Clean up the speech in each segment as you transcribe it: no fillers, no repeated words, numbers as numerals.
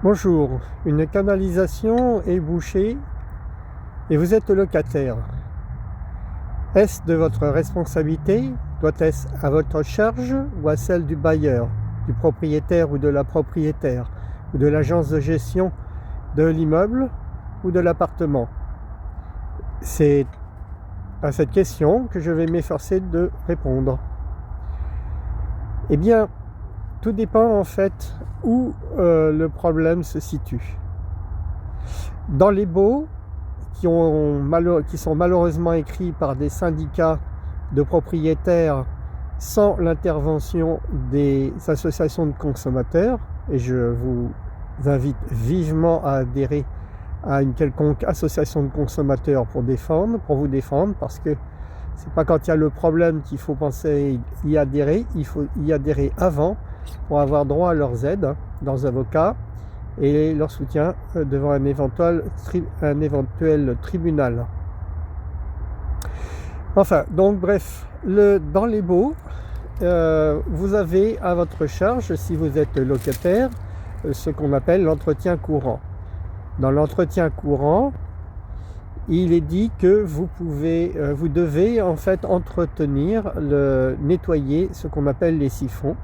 Bonjour, une canalisation est bouchée et vous êtes locataire. Est-ce de votre responsabilité? Doit-ce à votre charge ou à celle du bailleur, du propriétaire ou de la propriétaire, ou de l'agence de gestion de l'immeuble ou de l'appartement? C'est à cette question que je vais m'efforcer de répondre. Eh bien, tout dépend en fait où le problème se situe. Dans les baux qui sont malheureusement écrits par des syndicats de propriétaires sans l'intervention des associations de consommateurs, et je vous invite vivement à adhérer à une quelconque association de consommateurs pour vous défendre, parce que c'est pas quand il y a le problème qu'il faut penser y adhérer, il faut y adhérer avant pour avoir droit à leurs aides, leurs avocats et leur soutien devant un éventuel tribunal. Enfin, donc bref, dans les baux, vous avez à votre charge, si vous êtes locataire, ce qu'on appelle l'entretien courant. Dans l'entretien courant, il est dit que vous devez en fait nettoyer ce qu'on appelle les siphons,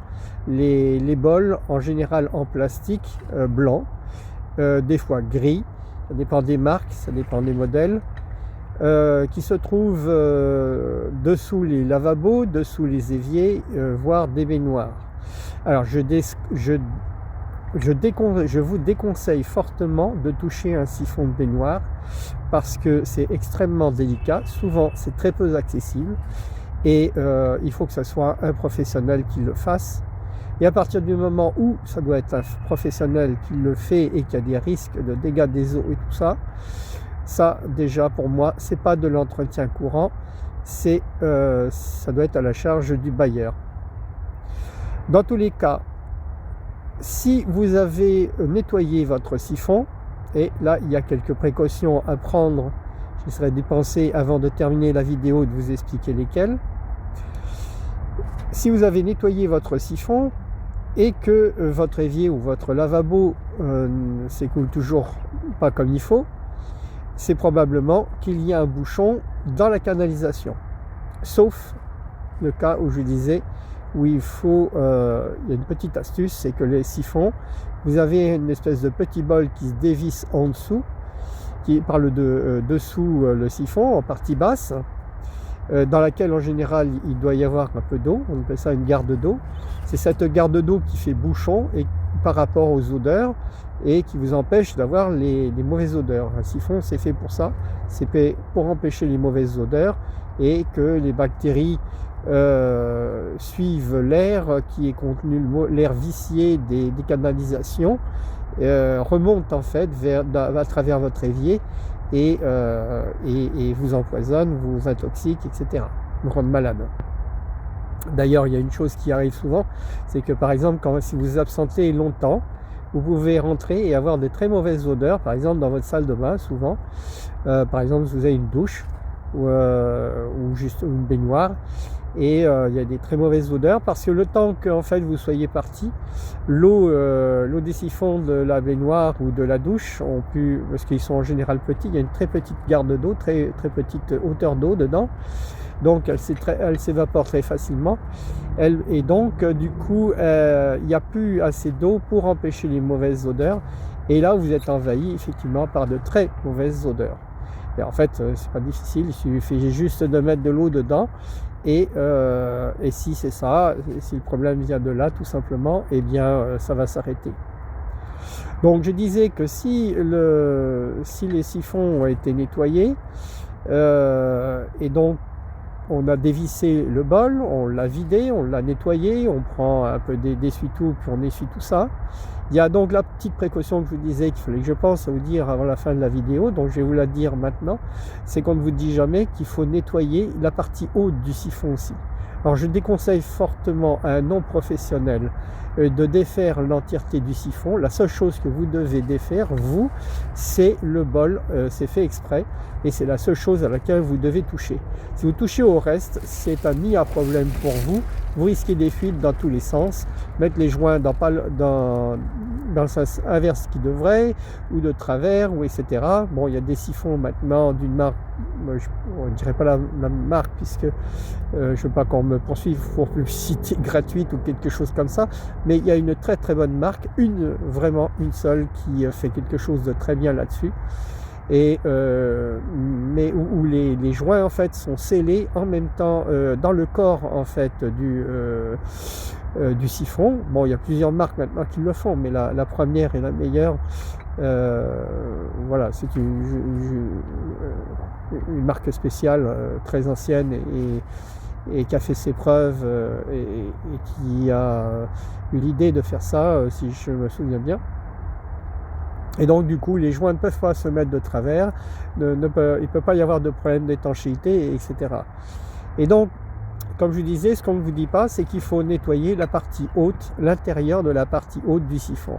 les bols en général en plastique blanc, des fois gris, ça dépend des marques, ça dépend des modèles, qui se trouvent dessous les lavabos, dessous les éviers, voire des baignoires. Alors je vous déconseille fortement de toucher un siphon de baignoire parce que c'est extrêmement délicat, souvent c'est très peu accessible et il faut que ce soit un professionnel qui le fasse. Et à partir du moment où ça doit être un professionnel qui le fait et qui a des risques de dégâts des eaux et tout ça, ça déjà pour moi c'est pas de l'entretien courant, ça doit être à la charge du bailleur. Dans tous les cas, si vous avez nettoyé votre siphon, et là il y a quelques précautions à prendre, je serai dépensé avant de terminer la vidéo de vous expliquer lesquelles. Si vous avez nettoyé votre siphon et que votre évier ou votre lavabo ne s'écoule toujours pas comme il faut, c'est probablement qu'il y a un bouchon dans la canalisation. Sauf le cas où je disais où il y a une petite astuce, c'est que les siphons, vous avez une espèce de petit bol qui se dévisse en dessous, qui parle dessous le siphon, en partie basse, dans laquelle en général il doit y avoir un peu d'eau, on appelle ça une garde d'eau. C'est cette garde d'eau qui fait bouchon et par rapport aux odeurs et qui vous empêche d'avoir les mauvaises odeurs. Un siphon c'est fait pour ça, c'est fait pour empêcher les mauvaises odeurs et que les bactéries suivent l'air qui est contenu, l'air vicié des canalisations, remonte en fait à travers votre évier et vous empoisonne, vous intoxique, etc., vous rend malade. D'ailleurs, il y a une chose qui arrive souvent, c'est que par exemple, si vous vous absentez longtemps, vous pouvez rentrer et avoir de très mauvaises odeurs, par exemple dans votre salle de bain, souvent, par exemple, si vous avez une douche ou juste une baignoire, et il y a des très mauvaises odeurs parce que le temps que en fait vous soyez parti, l'eau des siphons de la baignoire ou de la douche parce qu'ils sont en général petits, il y a une très petite garde d'eau, très petite hauteur d'eau dedans, donc elle s'évapore très facilement, et donc du coup il n'y a plus assez d'eau pour empêcher les mauvaises odeurs, et là vous êtes envahi effectivement par de très mauvaises odeurs. Et en fait c'est pas difficile, il suffit juste de mettre de l'eau dedans. Et si c'est ça, si le problème vient de là tout simplement, eh bien ça va s'arrêter. Donc je disais que si les siphons ont été nettoyés, et donc on a dévissé le bol, on l'a vidé, on l'a nettoyé, on prend un peu d'essuie-tout puis on essuie tout ça. Il y a donc la petite précaution que je vous disais qu'il fallait que je pense à vous dire avant la fin de la vidéo, donc je vais vous la dire maintenant, c'est qu'on ne vous dit jamais qu'il faut nettoyer la partie haute du siphon aussi. Alors je déconseille fortement à un non professionnel de défaire l'entièreté du siphon. La seule chose que vous devez défaire, vous, c'est le bol, c'est fait exprès, et c'est la seule chose à laquelle vous devez toucher. Si vous touchez au reste, c'est un nid à problème pour vous, vous risquez des fuites dans tous les sens, mettre les joints dans le sens inverse qui devrait, ou de travers, ou etc. Bon, il y a des siphons maintenant d'une marque, je ne dirais pas la marque, puisque je ne veux pas qu'on me poursuive pour publicité gratuite ou quelque chose comme ça, mais il y a une très très bonne marque, vraiment une seule, qui fait quelque chose de très bien là-dessus. Et mais où les joints en fait sont scellés en même temps dans le corps en fait du siphon. Bon, il y a plusieurs marques maintenant qui le font, mais la première est la meilleure. Voilà, c'est une marque spéciale très ancienne et qui a fait ses preuves et qui a eu l'idée de faire ça, si je me souviens bien. Et donc du coup les joints ne peuvent pas se mettre de travers, il ne peut pas y avoir de problème d'étanchéité, etc. Et donc, comme je disais, ce qu'on ne vous dit pas, c'est qu'il faut nettoyer la partie haute, l'intérieur de la partie haute du siphon.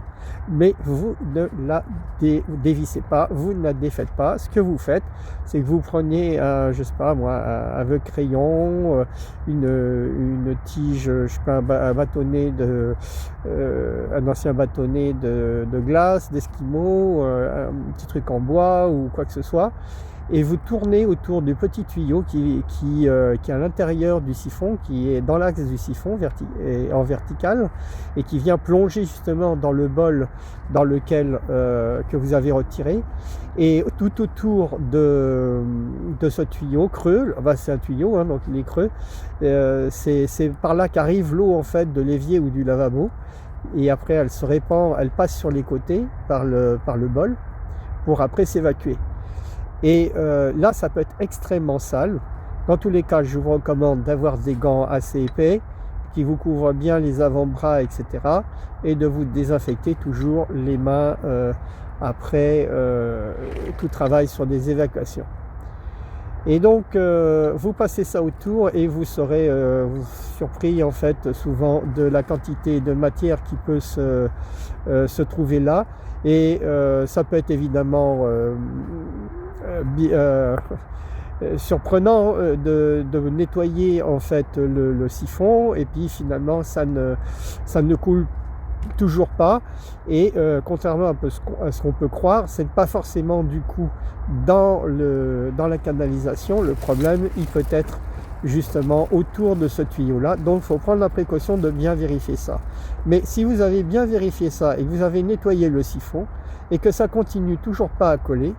Mais vous ne la dévissez pas, vous ne la défaites pas. Ce que vous faites, c'est que vous prenez, je sais pas moi, un vœu crayon, une tige, je sais pas, un bâtonnet un ancien bâtonnet de glace, d'esquimau, un petit truc en bois ou quoi que ce soit. Et vous tournez autour du petit tuyau qui est à l'intérieur du siphon, qui est dans l'axe du siphon en vertical, et qui vient plonger justement dans le bol dans lequel que vous avez retiré. Et tout autour de ce tuyau creux, c'est un tuyau, hein, donc il est creux, c'est par là qu'arrive l'eau en fait de l'évier ou du lavabo, et après elle se répand, elle passe sur les côtés par le bol pour après s'évacuer. Et là, ça peut être extrêmement sale. Dans tous les cas, je vous recommande d'avoir des gants assez épais qui vous couvrent bien les avant-bras, etc. Et de vous désinfecter toujours les mains après tout travail sur des évacuations. Et donc, vous passez ça autour et vous serez surpris en fait souvent de la quantité de matière qui peut se trouver là. Et ça peut être évidemment surprenant de nettoyer en fait le siphon, et puis finalement ça ne coule toujours pas, et contrairement à ce qu'on peut croire, c'est pas forcément du coup dans la canalisation. Le problème, il peut être justement autour de ce tuyau là, donc il faut prendre la précaution de bien vérifier ça. Mais si vous avez bien vérifié ça et que vous avez nettoyé le siphon et que ça continue toujours pas à couler,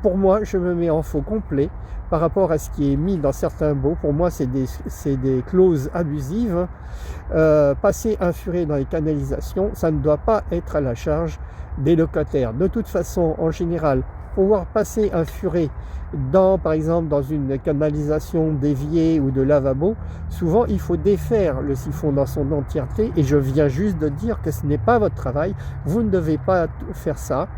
pour moi je me mets en faux complet par rapport à ce qui est mis dans certains baux. Pour moi c'est des clauses abusives. Passer un furet dans les canalisations, ça ne doit pas être à la charge des locataires. De toute façon, en général, pouvoir passer un furet par exemple dans une canalisation d'évier ou de lavabo, souvent il faut défaire le siphon dans son entièreté, et je viens juste de dire que ce n'est pas votre travail, vous ne devez pas faire ça,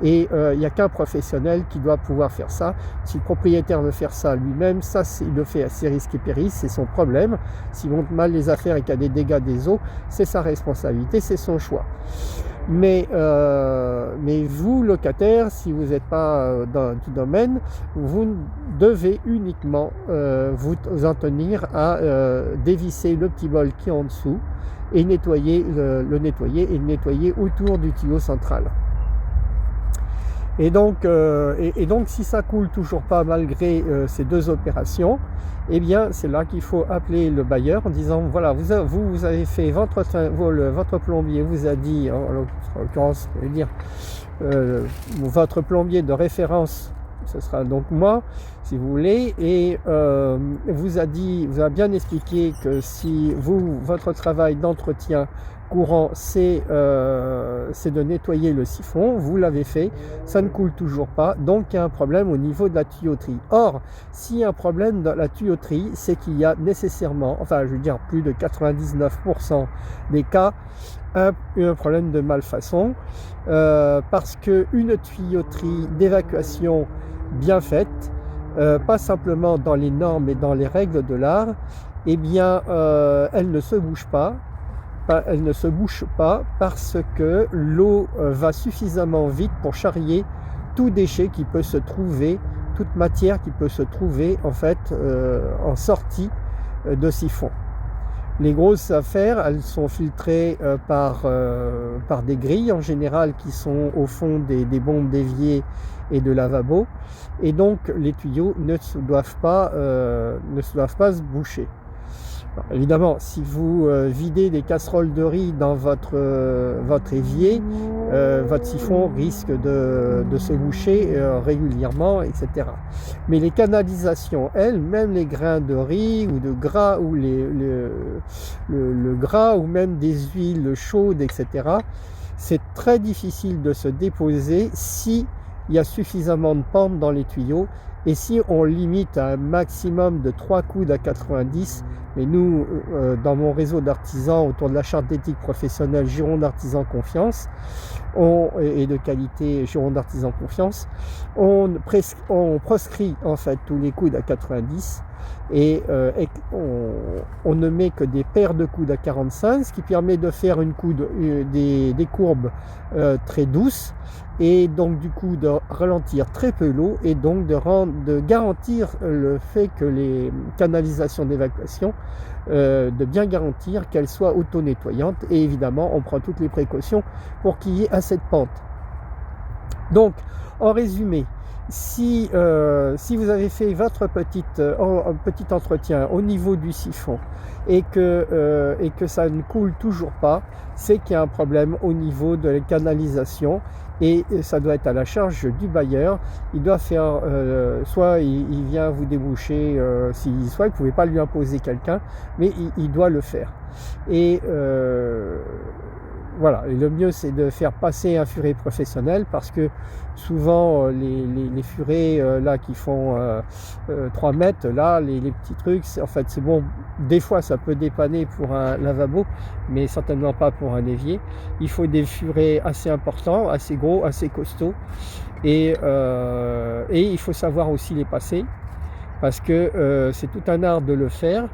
et il n'y a qu'un professionnel qui doit pouvoir faire ça. Si le propriétaire veut faire ça lui-même, ça il le fait à ses risques et périls, c'est son problème. S'il monte mal les affaires et qu'il y a des dégâts des eaux, c'est sa responsabilité, c'est son choix. Mais vous, locataire, si vous n'êtes pas du domaine, vous devez uniquement vous en tenir à dévisser le petit bol qui est en dessous et nettoyer le nettoyer autour du tuyau central. Et donc si ça coule toujours pas malgré ces deux opérations, eh bien c'est là qu'il faut appeler le bailleur en disant voilà, vous avez fait votre plombier vous a dit, en l'occurrence je veux dire votre plombier de référence, ce sera donc moi si vous voulez, et vous a bien expliqué que si votre travail d'entretien courant c'est de nettoyer le siphon, vous l'avez fait, ça ne coule toujours pas, donc il y a un problème au niveau de la tuyauterie. Or, s'il y a un problème dans la tuyauterie, c'est qu'il y a nécessairement, enfin je veux dire plus de 99% des cas, un problème de malfaçon, parce qu'une tuyauterie d'évacuation bien faite, pas simplement dans les normes et dans les règles de l'art, eh bien elle ne se bouge pas. Elle ne se bouche pas parce que l'eau va suffisamment vite pour charrier tout déchet qui peut se trouver, toute matière qui peut se trouver en fait en sortie de siphon. Les grosses affaires, elles sont filtrées par des grilles en général qui sont au fond des bombes d'évier et de lavabo, et donc les tuyaux ne se doivent pas se boucher. Alors, évidemment, si vous videz des casseroles de riz dans votre évier, votre siphon risque de se boucher régulièrement, etc. Mais les canalisations, elles, même les grains de riz ou de gras, ou le gras, ou même des huiles chaudes, etc., c'est très difficile de se déposer si il y a suffisamment de pente dans les tuyaux, et si on limite à un maximum de 3 coudes à 90. Mais nous, dans mon réseau d'artisans autour de la charte d'éthique professionnelle Gironde d'Artisans Confiance et de qualité Gironde d'Artisans Confiance, on proscrit en fait tous les coudes à 90, et on ne met que des paires de coudes à 45, ce qui permet de faire des courbes très douces, et donc du coup de ralentir très peu l'eau, et donc de garantir le fait que les canalisations d'évacuation, de bien garantir qu'elles soient auto-nettoyantes, et évidemment on prend toutes les précautions pour qu'il y ait assez de pente. Donc en résumé, si vous avez fait votre petit entretien au niveau du siphon et que ça ne coule toujours pas, c'est qu'il y a un problème au niveau de la canalisation, et ça doit être à la charge du bailleur. Il doit faire, soit il vient vous déboucher s'il souhaite, vous ne pouvez pas lui imposer quelqu'un, mais il doit le faire. Et voilà, et le mieux c'est de faire passer un furet professionnel, parce que souvent les furets là qui font 3 mètres, là les petits trucs, en fait c'est bon, des fois ça peut dépanner pour un lavabo, mais certainement pas pour un évier. Il faut des furets assez importants, assez gros, assez costauds, et il faut savoir aussi les passer, parce que c'est tout un art de le faire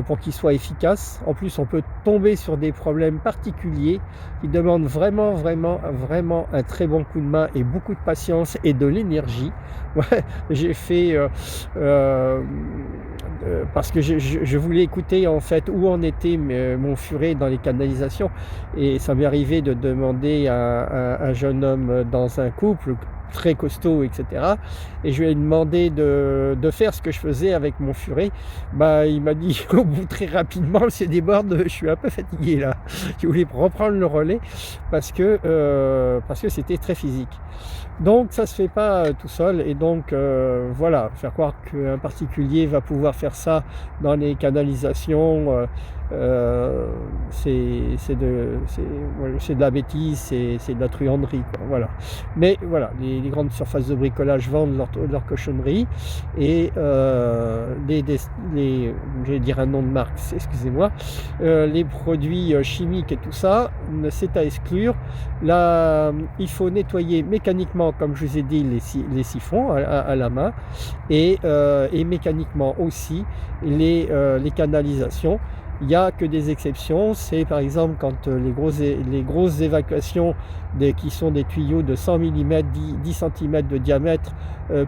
pour qu'il soit efficace. En plus, on peut tomber sur des problèmes particuliers qui demandent vraiment un très bon coup de main et beaucoup de patience et de l'énergie. Ouais, j'ai fait parce que je voulais écouter en fait où en était mon furet dans les canalisations, et ça m'est arrivé de demander à un jeune homme dans un couple très costaud, etc. Et je lui ai demandé de faire ce que je faisais avec mon furet. Il m'a dit au bout très rapidement, c'est déborde, je suis un peu fatigué là. Je voulais reprendre le relais parce que c'était très physique. Donc ça se fait pas tout seul, et donc voilà, faire croire qu'un particulier va pouvoir faire ça dans les canalisations, c'est de la bêtise, c'est de la truanderie, quoi, voilà. Mais voilà, les grandes surfaces de bricolage vendent leur cochonnerie, et je vais dire un nom de marque, excusez-moi, les produits chimiques et tout ça, c'est à exclure. Là, il faut nettoyer mécaniquement, comme je vous ai dit, les siphons à la main, et mécaniquement aussi les canalisations. Il n'y a que des exceptions, c'est par exemple quand les grosses évacuations qui sont des tuyaux de 100 mm, 10 cm de diamètre,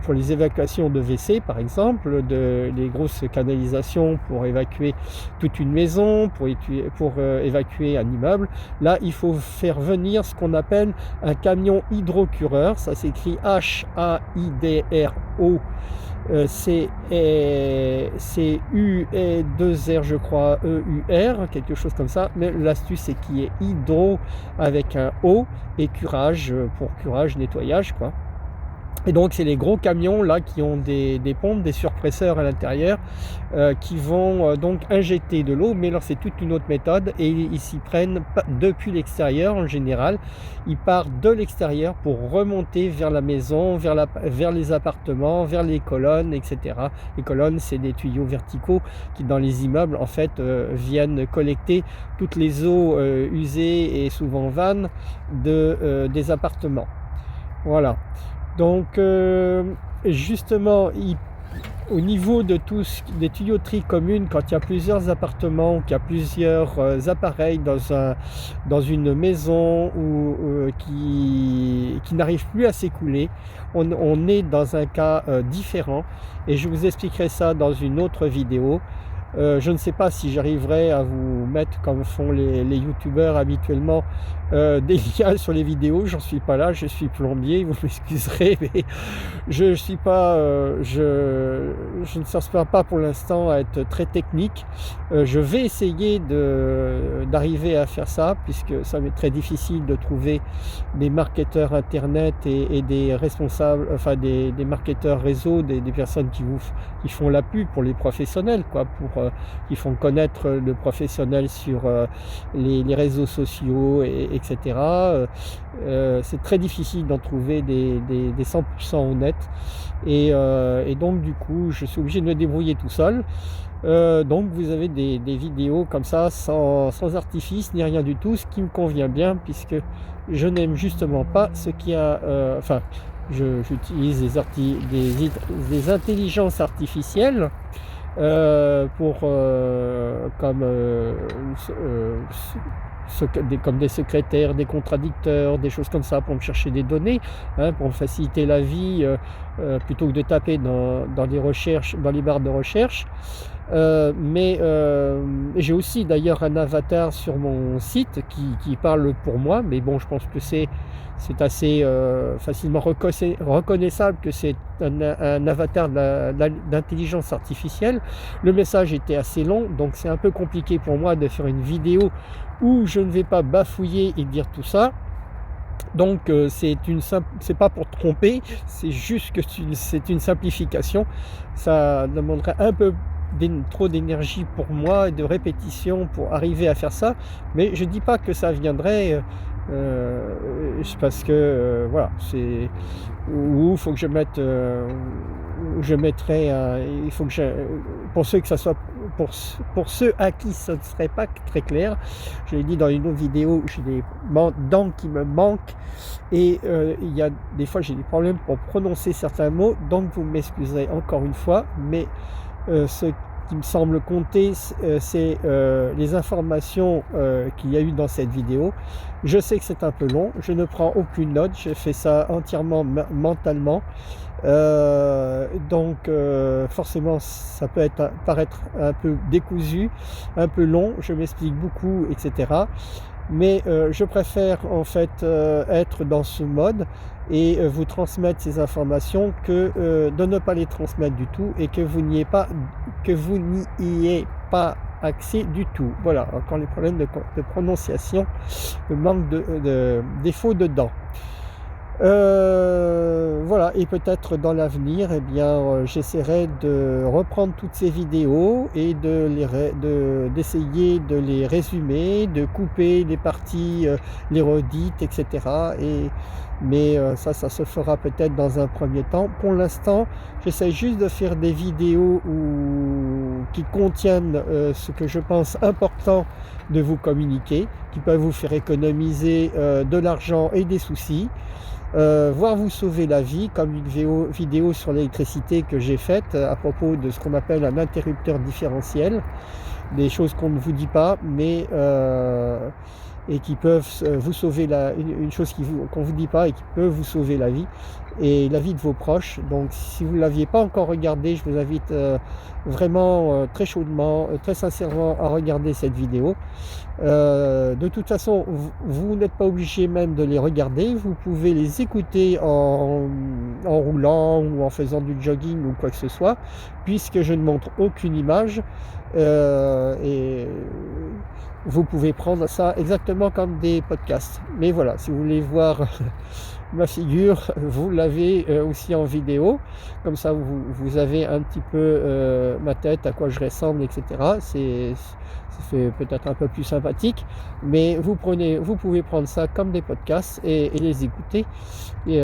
pour les évacuations de WC par exemple, les grosses canalisations pour évacuer toute une maison, pour évacuer un immeuble. Là, il faut faire venir ce qu'on appelle un camion hydrocureur, ça s'écrit HAIDRO. C'est U et 2 R, je crois, EUR, quelque chose comme ça, mais l'astuce c'est qu'il y ait hydro avec un O, et curage pour curage, nettoyage, quoi. Et donc c'est les gros camions là qui ont des pompes, des surpresseurs à l'intérieur, qui vont donc injecter de l'eau, mais alors c'est toute une autre méthode, et ils s'y prennent depuis l'extérieur en général. Ils partent de l'extérieur pour remonter vers la maison, vers les appartements, vers les colonnes, etc. Les colonnes, c'est des tuyaux verticaux qui dans les immeubles en fait viennent collecter toutes les eaux usées et souvent vannes des appartements. Voilà. Donc justement, au niveau de des tuyauteries communes, quand il y a plusieurs appartements, qu'il y a plusieurs appareils dans une maison qui n'arrivent plus à s'écouler, on est dans un cas différent, et je vous expliquerai ça dans une autre vidéo. Je ne sais pas si j'arriverai à vous mettre, comme font les youtubeurs habituellement, des liens sur les vidéos. J'en suis pas là, je suis plombier, vous m'excuserez, mais je suis pas, je ne cherche pas pour l'instant à être très technique. Je vais essayer d'arriver à faire ça, puisque ça m'est très difficile de trouver des marketeurs internet et des responsables, enfin des marketeurs réseau, des personnes qui font la pub pour les professionnels, quoi, qui font connaître le professionnel sur les réseaux sociaux, etc. C'est très difficile d'en trouver des 100% honnêtes, et donc du coup je suis obligé de me débrouiller tout seul. Donc vous avez des vidéos comme ça, sans artifice ni rien du tout, ce qui me convient bien, puisque je n'aime justement pas ce qui a, enfin, j'utilise des intelligences artificielles comme des secrétaires, des contradicteurs, des choses comme ça, pour me chercher des données, hein, pour me faciliter la vie, plutôt que de taper dans les recherches, dans les barres de recherche. Mais j'ai aussi d'ailleurs un avatar sur mon site qui parle pour moi, mais bon, je pense que c'est assez facilement reconnaissable que c'est un avatar d'intelligence artificielle. Le message était assez long, donc c'est un peu compliqué pour moi de faire une vidéo où je ne vais pas bafouiller et dire tout ça. Donc c'est pas pour tromper, c'est juste que c'est une simplification. Ça demanderait un peu trop d'énergie pour moi et de répétition pour arriver à faire ça, mais je dis pas que ça viendrait parce que voilà, c'est où il faut que je mette, je mettrai il faut que pour ceux que ça soit pour ceux à qui ça ne serait pas très clair, je l'ai dit dans une autre vidéo, j'ai des dents qui me manquent, et il y a des fois j'ai des problèmes pour prononcer certains mots, donc vous m'excuserez encore une fois, mais ce qui me semble compter, c'est les informations qu'il y a eu dans cette vidéo. Je sais que c'est un peu long, je ne prends aucune note, je fais ça entièrement mentalement, donc forcément ça peut paraître un peu décousu, un peu long, je m'explique beaucoup, etc. Mais je préfère en fait être dans ce mode et vous transmettre ces informations que de ne pas les transmettre du tout, et que vous n'y ayez pas accès du tout. Voilà, encore les problèmes de prononciation, le manque de défaut de dents. Voilà, et peut-être dans l'avenir, eh bien, j'essaierai de reprendre toutes ces vidéos et d'essayer de les résumer, de couper les parties, les redites, etc. Mais ça se fera peut-être dans un premier temps. Pour l'instant, j'essaie juste de faire des vidéos qui contiennent ce que je pense important de vous communiquer, qui peuvent vous faire économiser de l'argent et des soucis. Voire vous sauver la vie, comme une vidéo sur l'électricité que j'ai faite à propos de ce qu'on appelle un interrupteur différentiel, des choses qu'on ne vous dit pas, mais et qui peuvent vous sauver une chose qu'on ne vous dit pas et qui peut vous sauver la vie et la vie de vos proches. Donc si vous ne l'aviez pas encore regardé, je vous invite vraiment très chaudement, très sincèrement à regarder cette vidéo. De toute façon, vous n'êtes pas obligé même de les regarder, vous pouvez les écouter en roulant ou en faisant du jogging ou quoi que ce soit, puisque je ne montre aucune image, et vous pouvez prendre ça exactement comme des podcasts. Mais voilà, si vous voulez voir ma figure, vous l'avez aussi en vidéo, comme ça vous avez un petit peu ma tête, à quoi je ressemble, etc. C'est peut-être un peu plus sympathique, mais vous pouvez prendre ça comme des podcasts et les écouter. Et